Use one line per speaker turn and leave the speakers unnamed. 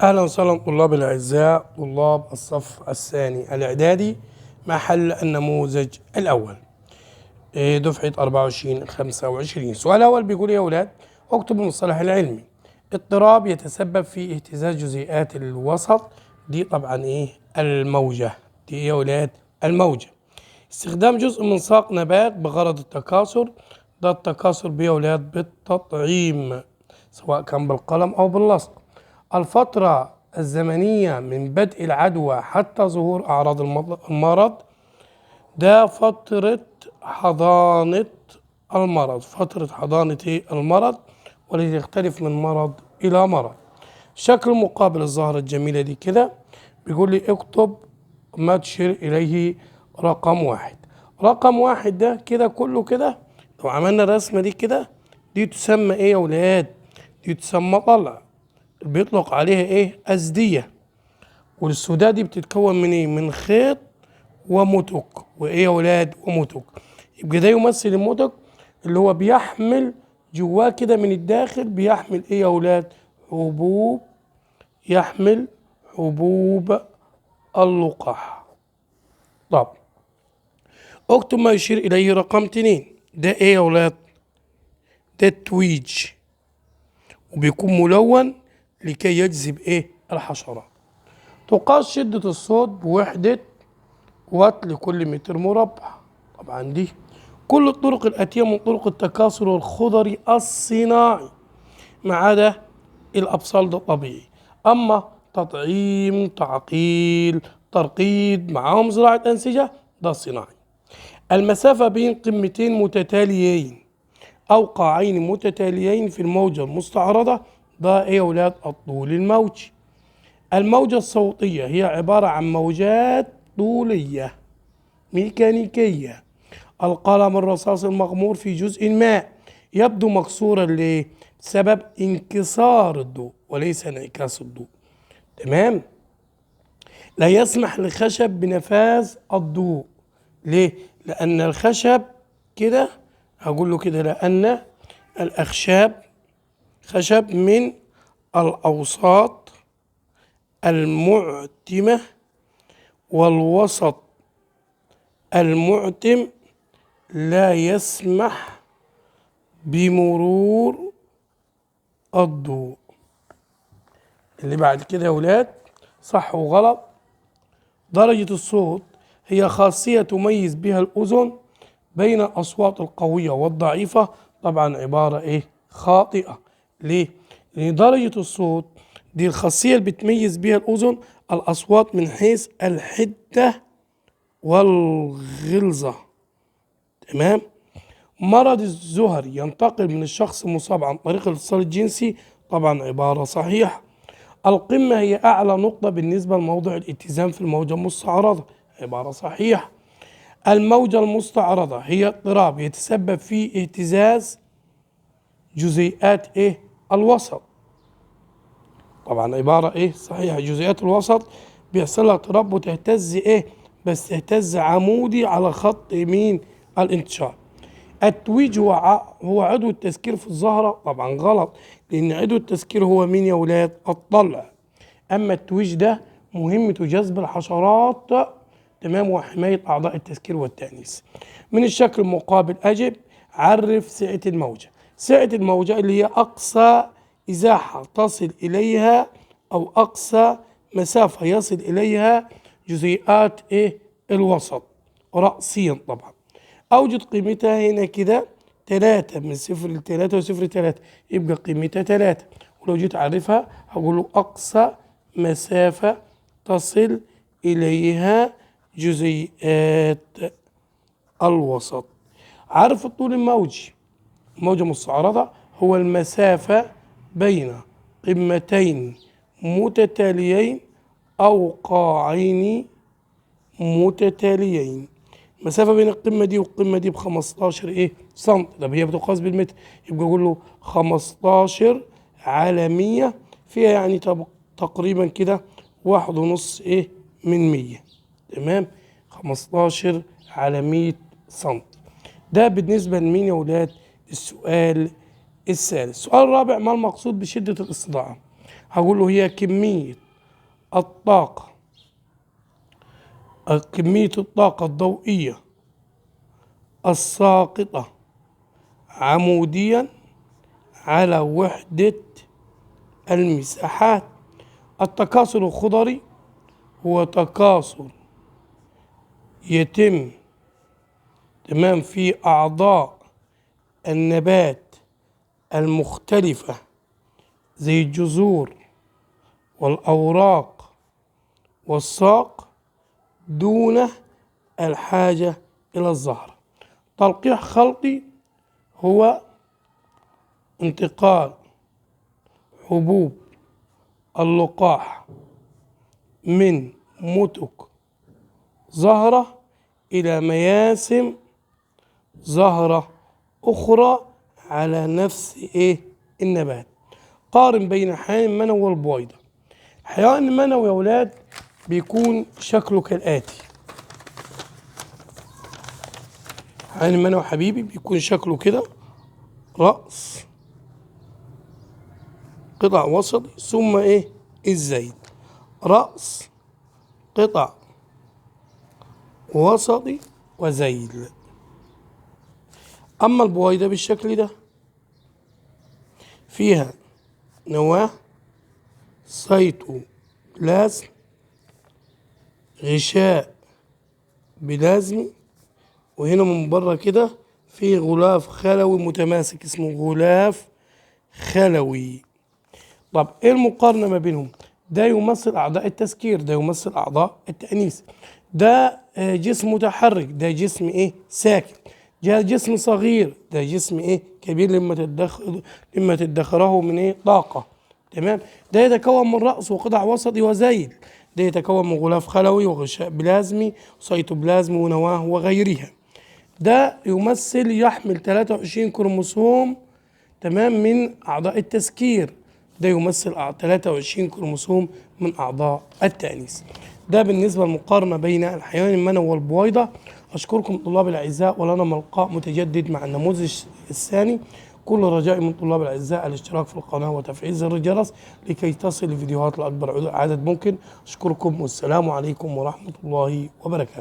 أهلا وسهلا طلاب الأعزاء، طلاب الصف الثاني الإعدادي مع حل النموذج الأول دفعة 24/25. السؤال الأول بيقول يا أولاد اكتب المصطلح العلمي. اضطراب يتسبب في اهتزاز جزيئات الوسط. دي طبعا الموجة. دي يا أولاد الموجة. استخدام جزء من ساق نبات بغرض التكاثر. ده التكاثر يا أولاد بالتطعيم سواء كان بالقلم أو باللصق. الفترة الزمنية من بدء العدوى حتى ظهور أعراض المرض. ده فترة حضانة المرض. فترة حضانة المرض والتي تختلف من مرض إلى مرض. شكل مقابل الزهرة الجميلة دي كده بيقول لي اكتب ما تشير إليه رقم واحد. رقم واحد ده كده كله كده لو عملنا الرسمة دي كده دي تسمى ايه يا ولاد؟ دي تسمى طلع. بيطلق عليها أزدية. والسوداء دي بتتكون من من خيط ومتك يا ولاد ومتك. يبقى ده يمثل المتك اللي هو بيحمل جواه كده من الداخل بيحمل يا ولاد؟ حبوب. يحمل حبوب اللقاح. طب اكتب ما يشير اليه رقم 2. ده يا ولاد؟ ده التويج وبيكون ملون لكي يجذب الحشرات. تقاس شدة الصوت بوحدة وات لكل متر مربع. طبعا دي كل الطرق الآتية من طرق التكاثر الخضري الصناعي ما عدا الأبصال ده طبيعي. أما تطعيم، تعقيل، ترقيد معاهم زراعة أنسجة ده صناعي. المسافة بين قمتين متتاليين أو قاعين متتاليين في الموجة المستعرضة ده يا ولاد؟ الطول الموجي. الموجة الصوتية هي عبارة عن موجات طولية ميكانيكية. القلم الرصاصي المغمور في جزء ما يبدو مكسورا ليه؟ بسبب انكسار الضوء وليس انعكاس الضوء. تمام؟ لا يسمح للخشب بنفاذ الضوء. ليه؟ لأن الخشب كده هقول له كده لأن الأخشاب خشب من الأوساط المعتمة والوسط المعتم لا يسمح بمرور الضوء. اللي بعد كده يا ولاد صح وغلط. درجة الصوت هي خاصية تميز بها الأذن بين الأصوات القوية والضعيفة. طبعا عبارة خاطئة. ليه؟ لأن درجة الصوت دي الخاصية اللي بتميز بها الأذن الأصوات من حيث الحدة والغلظة. تمام؟ مرض الزهري ينتقل من الشخص المصاب عن طريق الاتصال الجنسي. طبعا عبارة صحيحة. القمة هي أعلى نقطة بالنسبة لموضع الاتزان في الموجة المستعرضة. عبارة صحيحة. الموجة المستعرضة هي اضطراب يتسبب في اهتزاز جزيئات الوسط. طبعا عبارة صحيحة. جزيئات الوسط بيحصل لها اضطراب وتهتز بس تهتز عمودي على خط يمين الانتشار. التويج هو عضو التسكير في الزهرة. طبعا غلط لأن عضو التسكير هو مين يا ولاد؟ الطلع. أما التويج ده مهمته جذب الحشرات. تمام؟ وحماية أعضاء التسكير والتأنيث. من الشكل المقابل أجب عرف سعة الموجة. سعة الموجة اللي هي أقصى إزاحة تصل إليها أو أقصى مسافة يصل إليها جزيئات الوسط رأسيا. طبعا أوجد قيمتها هنا كده 3 من 0 ل 3 و0 3 يبقى قيمتها 3. ولو جيت أعرفها هقول له أقصى مسافة تصل إليها جزيئات الوسط. عارف الطول الموجي؟ الموجة المستعرضة هو المسافة بين قمتين متتاليين أو قاعين متتاليين. المسافة بين القمة دي والقمة دي ب15 سم. طب هي بتقاس بالمتر يبقى أقول له 15 على 100 فيها يعني تقريبا كده 1.5 من 100. تمام؟ 15 على 100 سم. ده بالنسبة لمين يا ولاد؟ السؤال الثالث. السؤال الرابع ما المقصود بشدة الاستضاءة؟ هقول له هي كمية الطاقة الضوئية الساقطة عموديا على وحدة المساحات. التكاثر الخضري هو تكاثر يتم تمام في أعضاء النبات المختلفة زي الجذور والأوراق والساق دون الحاجة إلى الزهرة. تلقيح خلطي هو انتقال حبوب اللقاح من متك زهرة إلى مياسم زهرة أخرى على نفس النبات. قارن بين الحيوان المنوي والبويضة. الحيوان المنوي يا ولاد بيكون شكله كالآتي. الحيوان المنوي حبيبي بيكون شكله كده: رأس، قطع وسطي، ثم الزيد. رأس، قطع وسطي، وزيد. أما البويضة بالشكل ده، فيها نواة، سيتوبلازم، غشاء بلازمي، وهنا من بره كده في غلاف خلوي متماسك اسمه غلاف خلوي. طب ايه المقارنة ما بينهم؟ ده يمثل أعضاء التسكير، ده يمثل أعضاء التأنيث. ده جسم متحرك، ده جسم ساكن. ده جسم صغير، ده جسم كبير لما تدخره من طاقة. تمام. ده يتكون من رأس وقطع وسطي وزيل. ده يتكون من غلاف خلوي وغشاء بلازمي وسيتوبلازم ونواة وغيرها. ده يحمل 23 كروموسوم تمام من أعضاء التسكير. ده يمثل 23 كروموسوم من أعضاء التأنيث. ده بالنسبة للمقارنة بين الحيوان المنوي والبويضة. أشكركم طلاب الأعزاء، ولنا ملقاء متجدد مع النموذج الثاني. كل رجائي من طلاب الأعزاء الاشتراك في القناة وتفعيل زر الجرس لكي تصل الفيديوهات لأكبر عدد ممكن. أشكركم والسلام عليكم ورحمة الله وبركاته.